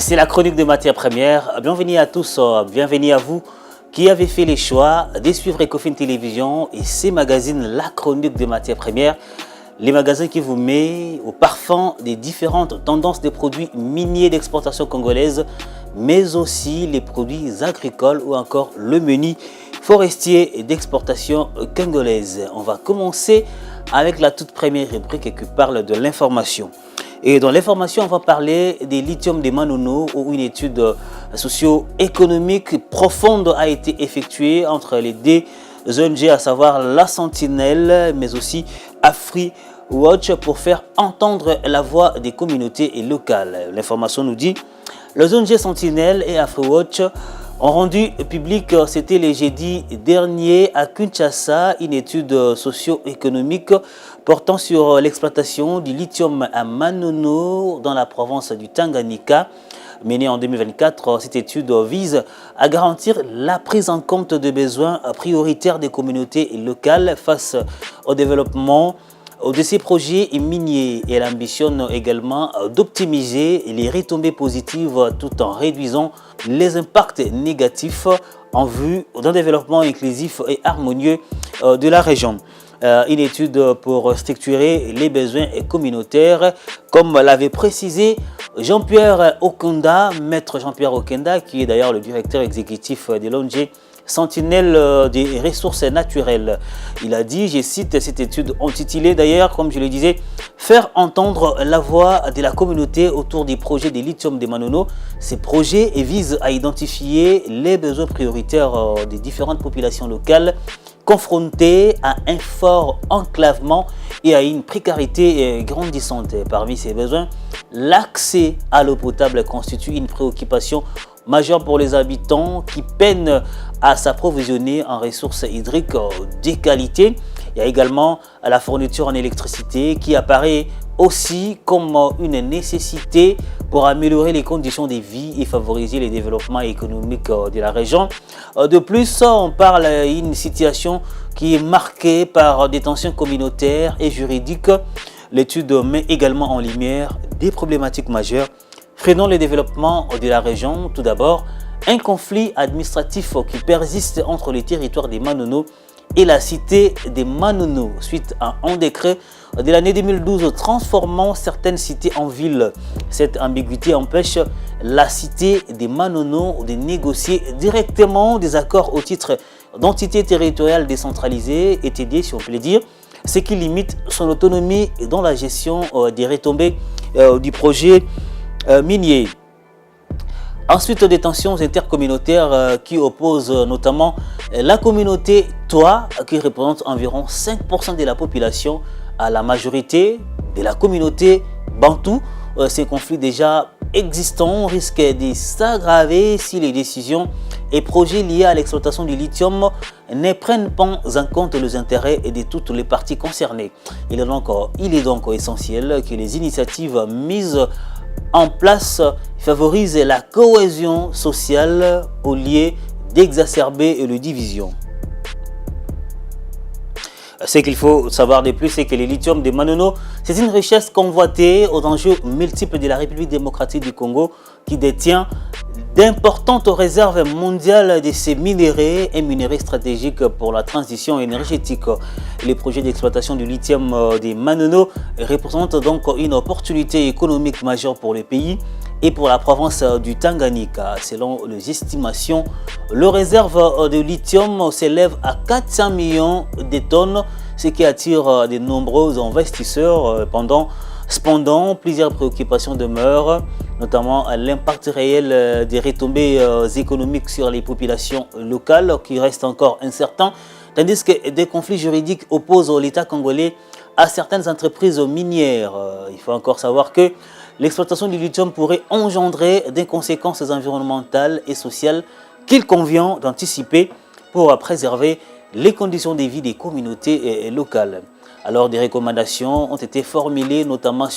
C'est la chronique de matières premières. Bienvenue à tous, bienvenue à vous qui avez fait les choix de suivre Ecofin Télévision et ses magazines, la chronique de matières premières. Les magazines qui vous mettent au parfum des différentes tendances des produits miniers d'exportation congolaise, mais aussi les produits agricoles ou encore le menu forestier d'exportation congolaise. On va commencer avec la toute première rubrique qui parle de l'information. Et dans l'information, on va parler des lithium de Manono, où une étude socio-économique profonde a été effectuée entre les deux ONG, à savoir la Sentinelle, mais aussi AfriWatch, pour faire entendre la voix des communautés locales. L'information nous dit les ONG Sentinelle et AfriWatch ont rendu public, c'était le jeudi dernier à Kinshasa, une étude socio-économique portant sur l'exploitation du lithium à Manono dans la province du Tanganyika. Menée en 2024, cette étude vise à garantir la prise en compte des besoins prioritaires des communautés locales face au développement de ces projets miniers. Elle ambitionne également d'optimiser les retombées positives tout en réduisant les impacts négatifs en vue d'un développement inclusif et harmonieux de la région. Une étude pour structurer les besoins communautaires, comme l'avait précisé Jean-Pierre Okunda, maître Jean-Pierre Okunda, qui est d'ailleurs le directeur exécutif de l'ONG Sentinelle des ressources naturelles. Il a dit, je cite, cette étude intitulée d'ailleurs, comme je le disais, faire entendre la voix de la communauté autour des projets de lithium de Manono. Ces projets visent à identifier les besoins prioritaires des différentes populations locales confrontées à un fort enclavement et à une précarité grandissante. Parmi ces besoins, l'accès à l'eau potable constitue une préoccupation majeure pour les habitants qui peinent à s'approvisionner en ressources hydriques de qualité. Il y a également la fourniture en électricité qui apparaît aussi comme une nécessité pour améliorer les conditions de vie et favoriser le développement économique de la région. De plus, on parle d'une situation qui est marquée par des tensions communautaires et juridiques. L'étude met également en lumière des problématiques majeures freinant le développement de la région. Tout d'abord, un conflit administratif qui persiste entre les territoires des Manono et la cité des Manono suite à un décret de l'année 2012 transformant certaines cités en villes. Cette ambiguïté empêche la cité des Manono de négocier directement des accords au titre d'entité territoriale décentralisée et TD, si on peut le dire, ce qui limite son autonomie dans la gestion des retombées du projet minier. Ensuite, des tensions intercommunautaires qui opposent notamment la communauté Toa, qui représente environ 5% de la population, à la majorité de la communauté Bantou. Ces conflits déjà existants risquent de s'aggraver si les décisions et projets liés à l'exploitation du lithium ne prennent pas en compte les intérêts de toutes les parties concernées. Il est donc essentiel que les initiatives mises en place favorisent la cohésion sociale au lieu d'exacerber les divisions. Ce qu'il faut savoir de plus, c'est que le lithium de Manono, c'est une richesse convoitée aux enjeux multiples de la République démocratique du Congo qui détient d'importantes réserves mondiales de ces minéraux et minéraux stratégiques pour la transition énergétique. Les projets d'exploitation du lithium de Manono représentent donc une opportunité économique majeure pour le pays et pour la province du Tanganyika. Selon les estimations, les réserves de lithium s'élèvent à 400 millions de tonnes, ce qui attire de nombreux investisseurs. Cependant, plusieurs préoccupations demeurent, notamment l'impact réel des retombées économiques sur les populations locales qui reste encore incertain, tandis que des conflits juridiques opposent l'État congolais à certaines entreprises minières. Il faut encore savoir que l'exploitation du lithium pourrait engendrer des conséquences environnementales et sociales qu'il convient d'anticiper pour préserver les conditions de vie des communautés locales. Alors, des recommandations ont été formulées, notamment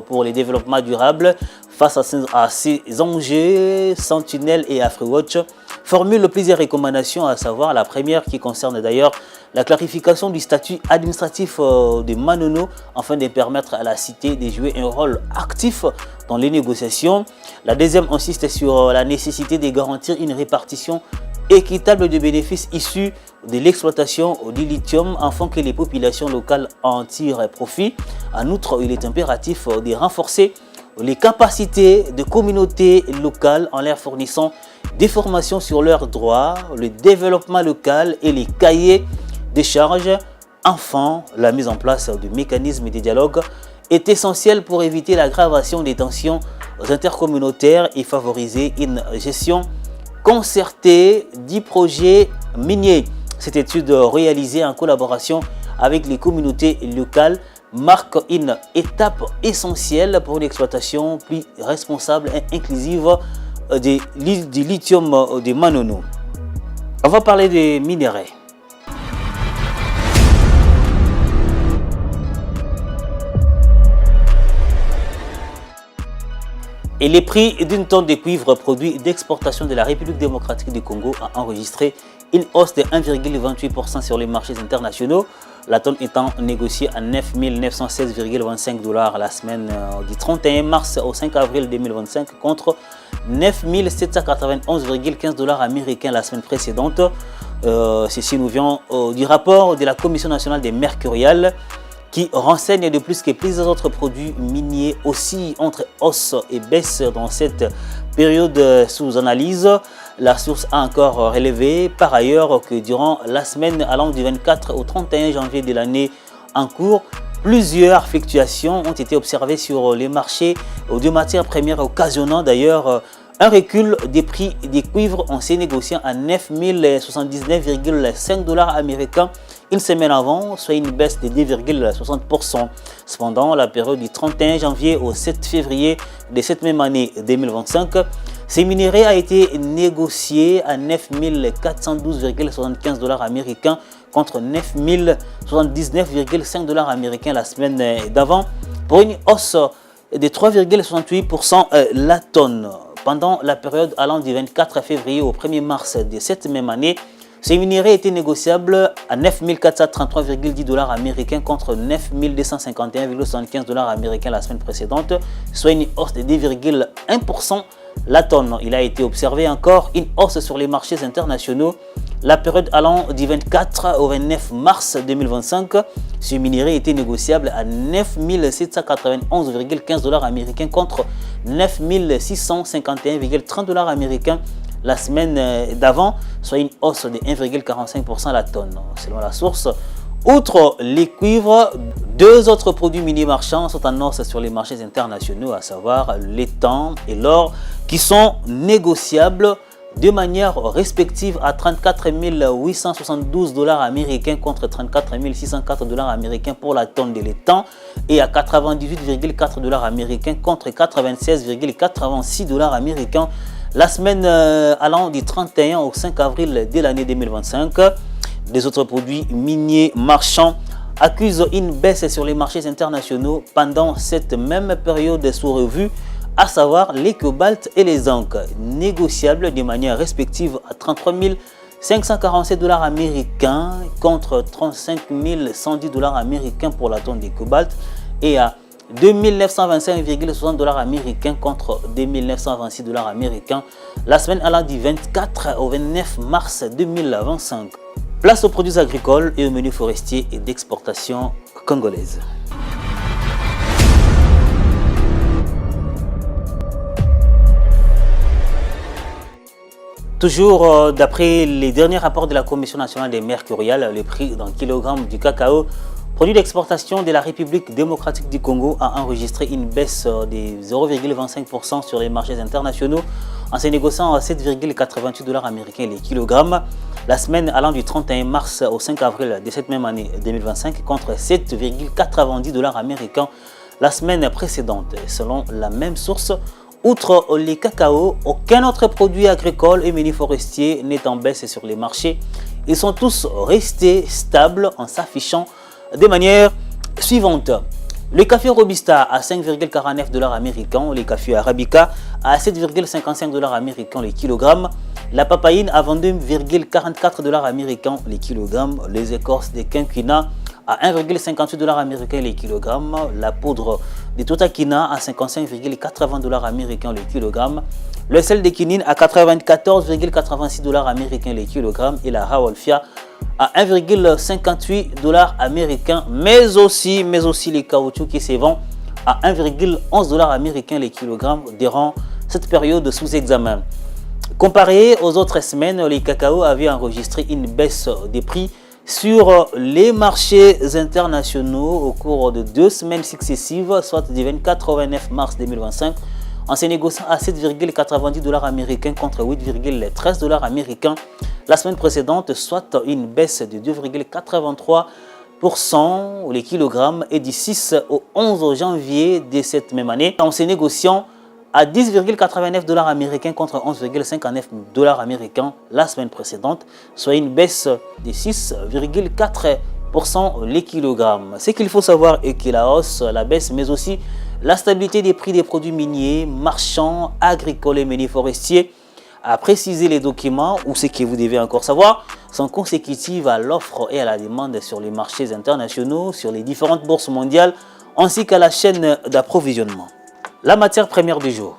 pour les développements durables face à ces enjeux. Sentinelle et AfriWatch formule plusieurs recommandations, à savoir la première qui concerne d'ailleurs la clarification du statut administratif des Manono afin de permettre à la cité de jouer un rôle actif dans les négociations. La deuxième insiste sur la nécessité de garantir une répartition équitable de bénéfices issus de l'exploitation du lithium afin que les populations locales en tirent profit. En outre, il est impératif de renforcer les capacités de communautés locales en leur fournissant des formations sur leurs droits, le développement local et les cahiers des charges. Enfin, la mise en place de mécanismes de dialogue est essentielle pour éviter l'aggravation des tensions intercommunautaires et favoriser une gestion concertée du projet minier. Cette étude réalisée en collaboration avec les communautés locales marque une étape essentielle pour une exploitation plus responsable et inclusive du lithium de Manono. On va parler des minerais. Et les prix d'une tonne de cuivre produit d'exportation de la République démocratique du Congo a enregistré une hausse de 1,28% sur les marchés internationaux. La tonne étant négociée à 9 916,25 $ la semaine du 31 mars au 5 avril 2025 contre 9 791,15 $ américains la semaine précédente. Ceci nous vient du rapport de la Commission nationale des mercuriales qui renseigne de plus que plusieurs autres produits miniers aussi entre hausse et baisse dans cette période sous analyse. La source a encore relevé par ailleurs que durant la semaine allant du 24 au 31 janvier de l'année en cours, plusieurs fluctuations ont été observées sur les marchés de matières premières, occasionnant d'ailleurs un recul des prix des cuivres en s'est négocié à 9 079,5 $ américains une semaine avant, soit une baisse de 2,60%. Cependant, la période du 31 janvier au 7 février de cette même année 2025, ces minerais a été négocié à 9 412,75 $ américains contre 9 079,5 $ américains la semaine d'avant, pour une hausse de 3,68% la tonne. Pendant la période allant du 24 février au 1er mars de cette même année, ces minerais étaient négociables à 9 433,10 $ américains contre 9 251,75 $ américains la semaine précédente, soit une hausse de 2,1% la tonne. Il a été observé encore une hausse sur les marchés internationaux. La période allant du 24 au 29 mars 2025, ce minerai était négociable à 9 791,15 $ américains contre 9 651,30 $ américains la semaine d'avant, soit une hausse de 1,45% la tonne. Selon la source, outre les cuivres, deux autres produits miniers marchands sont en hausse sur les marchés internationaux, à savoir l'étain et l'or, qui sont négociables de manière respective à 34 872 $ américains contre 34 604 $ américains pour la tonne de l'étain et à 98,4 $ américains contre 96,86 $ américains la semaine allant du 31 au 5 avril de l'année 2025. Les autres produits miniers marchands accusent une baisse sur les marchés internationaux pendant cette même période sous revue, à savoir les cobaltes et les zinc, négociables de manière respective à 33 547 $ américains contre 35 110 $ américains pour la tonne de cobalt et à 2 925,60 $ américains contre 2 926 $ américains la semaine allant du 24 au 29 mars 2025. Place aux produits agricoles et aux menus forestiers et d'exportation congolaise. Toujours d'après les derniers rapports de la Commission nationale des mercuriales, le prix d'un kilogramme du cacao, produit d'exportation de la République démocratique du Congo, a enregistré une baisse de 0,25% sur les marchés internationaux en se négociant à 7,88 $ américains les kilogrammes la semaine allant du 31 mars au 5 avril de cette même année 2025 contre 7,90 $ américains la semaine précédente. Selon la même source, outre les cacao, aucun autre produit agricole et menu forestier n'est en baisse sur les marchés. Ils sont tous restés stables en s'affichant de manière suivante. Le café Robusta à 5,49 $ américains, le café Arabica à 7,55 $ américains les kilogrammes, La papaïne à 22,44 $ américains les kilogrammes. Les écorces des quinquina à 1,58 $ américains les kilogrammes. La poudre de totakina à 55,80 $ américains les kilogrammes. Le sel de quinine à 94,86 $ américains les kilogrammes. Et la rawalfia à 1,58 $ américains. Mais aussi les caoutchoucs qui se vendent à 1,11 $ américains les kilogrammes durant cette période sous examen. Comparé aux autres semaines, les cacao avaient enregistré une baisse des prix sur les marchés internationaux au cours de 2 semaines successives, soit du 24 au 29 mars 2025, en se négociant à 7,90 $ américains contre 8,13 $ américains la semaine précédente, soit une baisse de 2,83% les kilogrammes, et du 6 au 11 janvier de cette même année, en se négociant à 10,89 $ américains contre 11,59 $ américains la semaine précédente, soit une baisse de 6,4% les kilogrammes. Ce qu'il faut savoir est que la hausse, la baisse, mais aussi la stabilité des prix des produits miniers, marchands, agricoles et miniers forestiers, à préciser les documents ou ce que vous devez encore savoir, sont consécutives à l'offre et à la demande sur les marchés internationaux, sur les différentes bourses mondiales, ainsi qu'à la chaîne d'approvisionnement. La matière première du jour.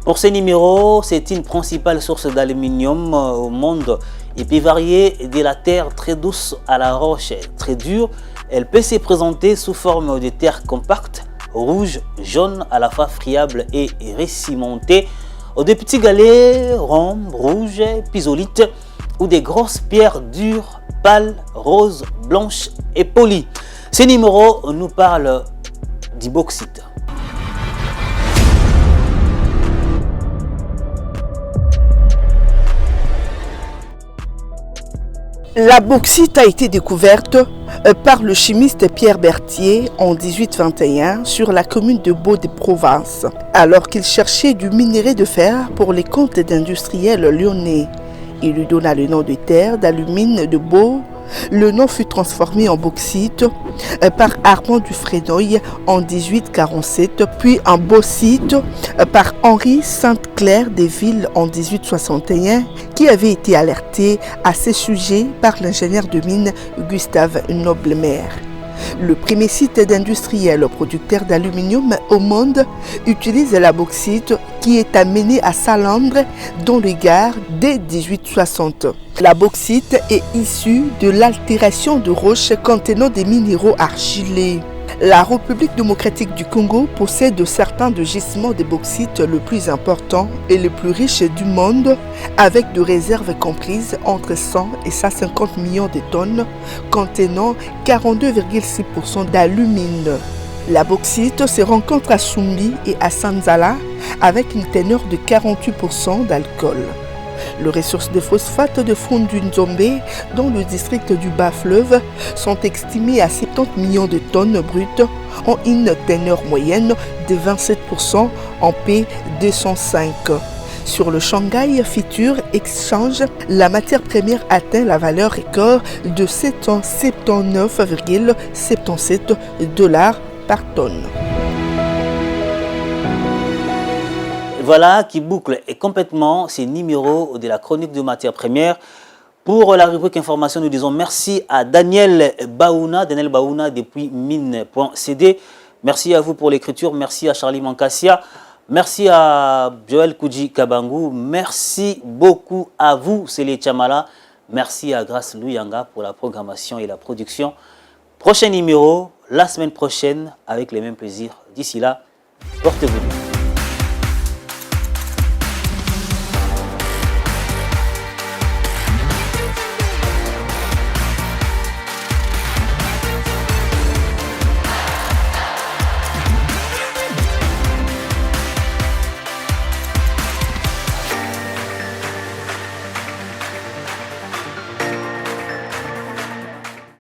Pour ce numéro, c'est une principale source d'aluminium au monde et peut varier de la terre très douce à la roche très dure. Elle peut se présenter sous forme de terre compacte, rouge, jaune, à la fois friable et récimentée, ou des petits galets ronds, rouges, pisolites, ou des grosses pierres dures, pâles, roses, blanches et polies. Ce numéro nous parle du bauxite. La bauxite a été découverte par le chimiste Pierre Berthier en 1821 sur la commune de Baud-de-Provence, alors qu'il cherchait du minerai de fer pour les comptes d'industriels lyonnais. Il lui donna le nom de terre d'alumine de Baud. Le nom fut transformé en bauxite par Armand Dufresnoy en 1847, puis en bauxite par Henri Sainte-Claire des Villes en 1861, qui avait été alerté à ce sujet par l'ingénieur de mine Gustave Noblemer. Le premier site d'industriel producteur d'aluminium au monde utilise la bauxite qui est amenée à Salandre dans le Gard dès 1860. La bauxite est issue de l'altération de roches contenant des minéraux argileux. La République démocratique du Congo possède certains des gisements de bauxite les plus importants et les plus riches du monde, avec des réserves comprises entre 100 et 150 millions de tonnes, contenant 42,6% d'alumine. La bauxite se rencontre à Sumbi et à Sanzala, avec une teneur de 48% d'alcool. Les ressources de phosphate de Fondu Nzombe dans le district du Bas-Fleuve sont estimées à 70 millions de tonnes brutes, en une teneur moyenne de 27% en P205. Sur le Shanghai Future Exchange, la matière première atteint la valeur record de 779,77 $ par tonne. Voilà qui boucle et complètement ces numéros de la chronique de matières premières. Pour la rubrique information, nous disons merci à Daniel Baouna depuis mine.cd. Merci à vous pour l'écriture, merci à Charlie Mankassia, merci à Joël Koudji Kabangou, merci beaucoup à vous, Célé Chamala, merci à Grace Louyanga pour la programmation et la production. Prochain numéro, la semaine prochaine, avec les mêmes plaisirs. D'ici là, portez-vous bien.